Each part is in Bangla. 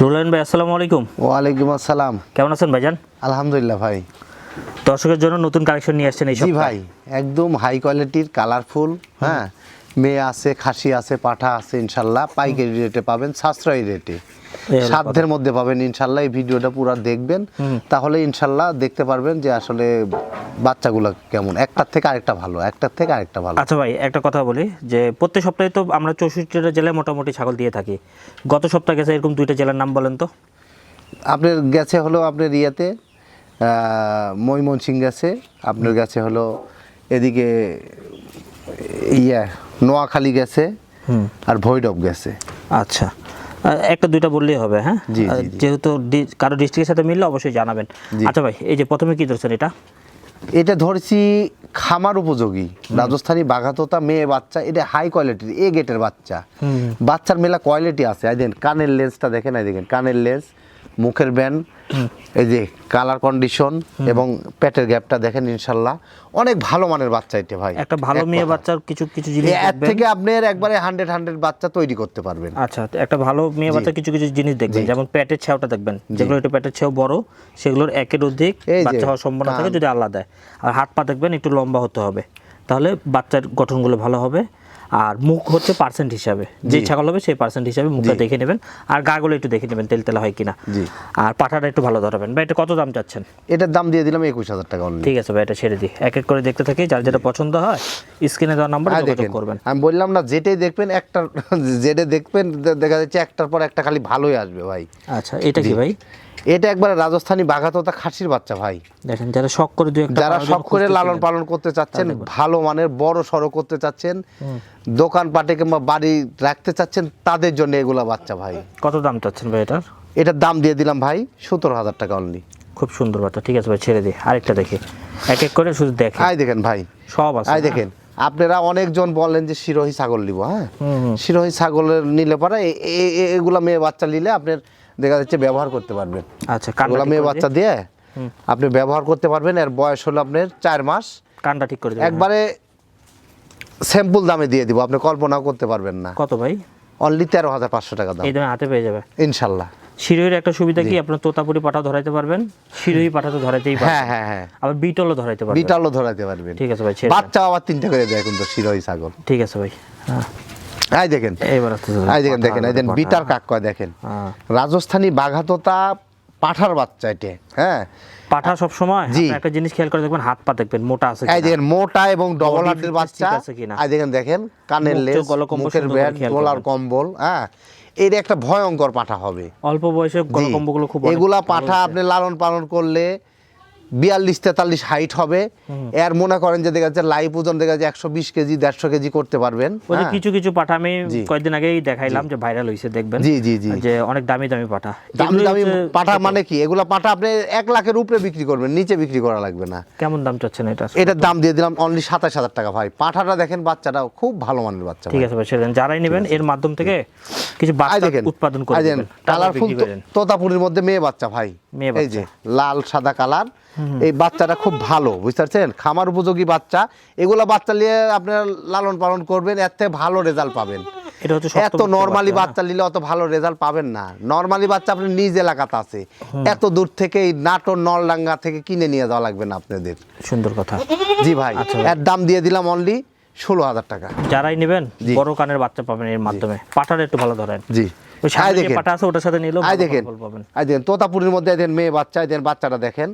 রুলান ভাই, আসসালামু আলাইকুম। ওয়ালাইকুম আসসালাম। কেমন আছেন ভাইজান? আলহামদুলিল্লাহ ভাই। দর্শকের জন্য নতুন কালেকশন নিয়ে আসছেন এই জি সপ্তাহে। ভাই, একদম হাই কোয়ালিটির কালারফুল, হ্যাঁ, মেয়ে আছে, খাসি আছে, পাঠা আছে, ইনশাল্লাহ পাইকারি রেটে পাবেন, সাশ্রয়ী রেটে, সাধ্যের মধ্যে পাবেন ইনশাল্লাহ। এই ভিডিওটা পুরো দেখবেন, তাহলে ইনশাল্লাহ দেখতে পারবেন যে আসলে বাচ্চাগুলো কেমন, একটার থেকে আরেকটা ভালো, একটার থেকে আরেকটা ভালো। আচ্ছা ভাই, একটা কথা বলি যে প্রত্যেক সপ্তাহে তো আমরা 64টা জেলায় মোটামুটি ছাগল দিয়ে থাকি। গত সপ্তাহে গেছে এরকম 2টা জেলার নাম বলেন তো। আপনার গেছে হলো আপনার ইয়েতে ময়মনসিংহ গেছে, আপনার গেছে হলো এদিকে নোয়াখালী গেছে, আর ভৈরব গেছে। আচ্ছা, একটা দুইটা বললেই হবে, হ্যাঁ। জি, যেহেতু কারো ডিস্ট্রিক্টের সাথে মিললে অবশ্যই জানাবেন। আচ্ছা ভাই, এই যে প্রথমে কি ধরছেন এটা? এটা ধরছি খামার উপযোগী রাজস্থানী বাঘাতোতা মেয়ে বাচ্চা। এটা হাই কোয়ালিটির এ গেটের বাচ্চা। বাচ্চার মেলা কোয়ালিটি আছে। এই দেখেন কানের লেন্সটা দেখেন, এই দেখেন কানের লেন্স, মুখের ব্যান্ড, এই যে কালার কন্ডিশন এবং পেটের গ্যাপটা দেখেন, ইনশাল্লাহ অনেক ভালো মানের বাচ্চা এটা ভাই। একটা ভালো মেয়ে বাচ্চার কিছু কিছু জিনিস এর থেকে আপনার একবারে 100 বাচ্চা তৈরি করতে পারবেন। আচ্ছা, একটা ভালো মেয়ে বাচ্চার কিছু কিছু জিনিস দেখবেন, যেমন পেটের ছেউটা দেখবেন, যেগুলো একটু পেটের ছেউ বড়, সেগুলোর একের অধিক বাচ্চা হওয়ার সম্ভাবনা থাকে যদি আল্লাহ দেয়। আর হাত পা দেখবেন একটু লম্বা হতে হবে, তাহলে বাচ্চার গঠনগুলো ভালো হবে। আর মুখ হচ্ছে পার্সেন্ট হিসাবে, যে ছাগল হবে সেই পার্সেন্ট হিসাবে মুখটা দেখে নেবেন, আর গাগুলো একটু দেখে নেবেন তেল হয় কিনা। আর পাঠাটা একটু ভালো ধরাবেন। ভাই, এটা কত দাম চাচ্ছেন? এটার দাম দিয়ে দিলাম 21,000 টাকা। ঠিক আছে ভাই, এটা ছেড়ে দিই, এক এক করে দেখতে থাকি, যার যেটা পছন্দ হয় স্ক্রিনে দেওয়ার নাম্বারে যোগাযোগ করবেন। আমি বললাম না, যেটাই দেখবেন একটা যেটা দেখবেন দেখা যাচ্ছে একটার পর একটা খালি ভালোই আসবে ভাই। আচ্ছা, এটা কি ভাই? এটা একবারে রাজস্থানী বাঘাতোতা খাসির বাচ্চা ভাই। দেখেন, যারা শখ করে যারা শখ করে লালন পালন করতে চাচ্ছেন, ভালো মানের বড় সড়ো করতে চাচ্ছেন, দোকান পাটে কিংবা বাড়ি রাখতে চাচ্ছেন, তাদের জন্য এগুলা বাচ্চা ভাই। কত দাম চাচ্ছেন ভাই এটার? এটার দাম দিয়ে দিলাম ভাই 17,000 টাকা অনলি। খুব সুন্দর বাচ্চা। ঠিক আছে ভাই, ছেড়ে দিই, আরেকটা দেখি, এক এক করে শুধু দেখেন। আই দেখেন ভাই, সব আছে। আই দেখেন, আপনারা অনেকজন বলেন যে শিরোহী ছাগল নিব, হ্যাঁ, শিরোহী ছাগলের নিলে পরে এগুলা মেয়ে বাচ্চা নিলে আপনার দেখা যাচ্ছে ব্যবহার করতে পারবেন। আচ্ছা, এগুলা মেয়ে বাচ্চা দিয়ে আপনি ব্যবহার করতে পারবেন। এর বয়স হলো আপনার 4 মাস। কানটা ঠিক করে দেবেন, একবারে স্যাম্পল দামে দিয়ে দিব, আপনি কল্পনাও করতে পারবেন না। কত ভাই? অনলি 13,500 টাকা দাম। এই দামে হাতে পেয়ে যাবে ইনশাল্লাহ। শিরোহির একটা সুবিধা কি, আপনার তোতাপুরি পাঠাও ধরাইতে পারবেন, শিরোহি পাঠা তো ধরাইতেই পারবেন। হ্যাঁ হ্যাঁ হ্যাঁ, আবার বিটলও ধরাইতে পারবেন। বিটালও ধরাইতে পারবেন। ঠিক আছে ভাই, বাচ্চা আবার 3টা করে দেয় কিন্তু শিরোহী ছাগল। ঠিক আছে ভাই, হ্যাঁ। এই দেখেন, এইবার এই দেখেন, দেখেন এই দেখেন বিটার কাক কয় দেখেন, রাজস্থানী বাঘাতোতা পাঠার বাচ্চা এটা, হ্যাঁ। পাঠা সব সময় একটা জিনিস খেয়াল করে দেখবেন, হাত পা দেখবেন মোটা আছে কিনা। এই দেখেন মোটা এবং ডবল হাতের বাচ্চা। এই দেখেন, দেখেন কানের লেজ, মুখের ব্যান্ড, গলার কম্বল, হ্যাঁ। এর একটা ভয়ঙ্কর পাঠা হবে। অল্প বয়সে গলকম্বগুলো খুব, এগুলা পাঠা আপনি লালন পালন করলে 42-43 হাইট হবে। এর মনে করেন যে দেখা যাচ্ছে লাইভ ওজন দেখা যাচ্ছে 120 কেজি 150 কেজি করতে পারবেন। ওই যে কিছু কিছু পাঠা আমি কয়েকদিন আগেই দেখাইলাম যে ভাইরাল হইছে, দেখবেন। জি জি জি, যে অনেক দামি দামি পাঠা। দামি দামি পাঠা মানে কি, এগুলা পাঠা আপনি 1 লাখের উপরে বিক্রি করবেন, নিচে বিক্রি করা লাগবে না। কেমন দাম চাচ্ছেন এটা? এটার দাম দিয়ে দিলাম অনলি 27,000 টাকা ভাই। পাঠাটা দেখেন, বাচ্চাটা খুব ভালো মানের বাচ্চা। ঠিক আছে ভাই, সেদিন যারাই নেবেন এর মাধ্যম থেকে কিছু বাচ্চা উৎপাদন করে দিবেন। কালারফুল তোতাপুরির মধ্যে মেয়ে বাচ্চা ভাই, এই যে লাল সাদা কালার। এই বাচ্চাটা খুব ভালো, বুঝতে পারছেন, খামার উপযোগী বাচ্চা। এগুলা বাচ্চা নিয়ে আপনারা লালন পালন করবেন, এর থেকে ভালো রেজাল্ট পাবেন। এত নরমালি বাচ্চা নিলে অত ভালো রেজাল্ট পাবেন না। নরমালি বাচ্চা আপনার নিজ এলাকাতে আছে, এত দূর থেকে এই নাটোর নলডাঙ্গা থেকে কিনে নিয়ে যাওয়া লাগবে না আপনাদের। সুন্দর কথা। জি ভাই, এর দাম দিয়ে দিলাম অনলি 16,000 টাকা। যারাই নেবেন বড় কানের বাচ্চা পাবেন এর মাধ্যমে। পাঠাটা একটু ভালো ধরেন। জি, তোতাপুরির মধ্যে মেয়ে বাচ্চা, বাচ্চাটা দেখেন,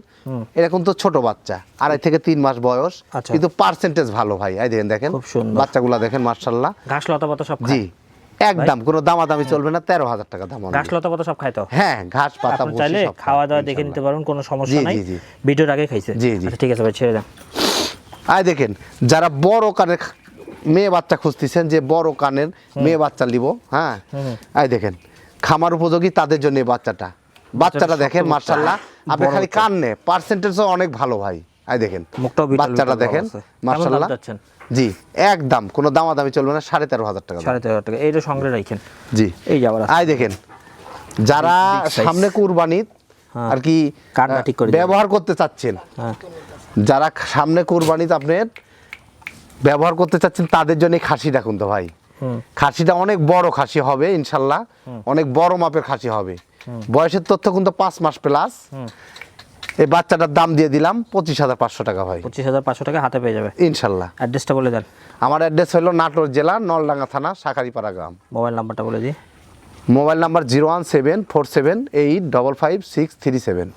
এরকম তো ছোট বাচ্চা, 2.5 থেকে 3 মাস বয়স, কিন্তু পার্সেন্টেজ ভালো ভাই। দেখেন বাচ্চাগুলা দেখেন, মাশাআল্লাহ। ঘাস লতা পাতা সব খায়। জি, একদম কোনো দামাদামি চলবে না। 13,000 টাকা দাম। ঘাস লতা পাতা সব খায় তো? হ্যাঁ, ঘাস পাতা চাইলে খাওয়া দাওয়া দেখে নিতে পারবেন, কোনো সমস্যা নাই। ভিডিওর আগে খাইছে। জি জি, ঠিক আছে ভাই, ছেড়ে দেন। দেখেন, যারা বড় কানের মেয়ে বাচ্চা খুঁজতেছেন, যে বড় কানের মেয়ে বাচ্চা নিব, হ্যাঁ, দেখেন খামার উপযোগী তাদের জন্য বাচ্চাটা দেখেন, মাশাআল্লাহ। আপনি খালি কান নে, পার্সেন্টেজও অনেক ভালো ভাই। দেখেন বাচ্চাটা দেখেন, মাশাআল্লাহ। জি, একদম কোনো দামাদামি চলবে না। 13,500 টাকা। 13,500 টাকা। এইটা সংগ্রহে রাখেন। জি, এই যাবার দেখেন, যারা সামনে কুরবানি আর কি ব্যবহার করতে চাচ্ছেন, যারা সামনে কুরবানিতে আপনার ব্যবহার করতে চাচ্ছেন, তাদের জন্য খাসি রাখুন তো ভাই। খাসিটা অনেক বড় খাসি হবে ইনশাল্লাহ, অনেক বড় মাপের খাসি হবে। বয়সের তথ্য কিন্তু 5 মাস প্লাস। এই বাচ্চাটার দাম দিয়ে দিলাম 25,500 টাকা ভাই। 25,500 টাকা হাতে পেয়ে যাবে ইনশাল্লাহ। অ্যাড্রেসটা বলে দেন। আমার অ্যাড্রেস হলো নাটোর জেলা নলডাঙ্গা থানা শাঁখারীপাড়া গ্রাম। মোবাইল নাম্বারটা বলে দিই। Mobile number 01747856637।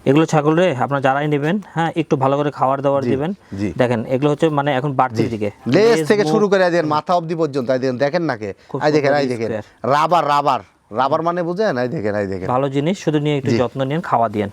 এগুলো ছাগল রে আপনারা যারাই নেবেন, হ্যাঁ একটু ভালো করে খাবার দাবার দিবেন। দেখেন এগুলো হচ্ছে মানে এখন বাড়তির দিকে, লেজ থেকে শুরু করে দেন মাথা অবধি পর্যন্ত। দেখেন নাকি, এই দেখেন রাবার রাবার রাবার মানে বুঝেন, এই দেখেন ভালো জিনিস, শুধু নিয়ে একটু যত্ন নিন, খাওয়া দিয়েন।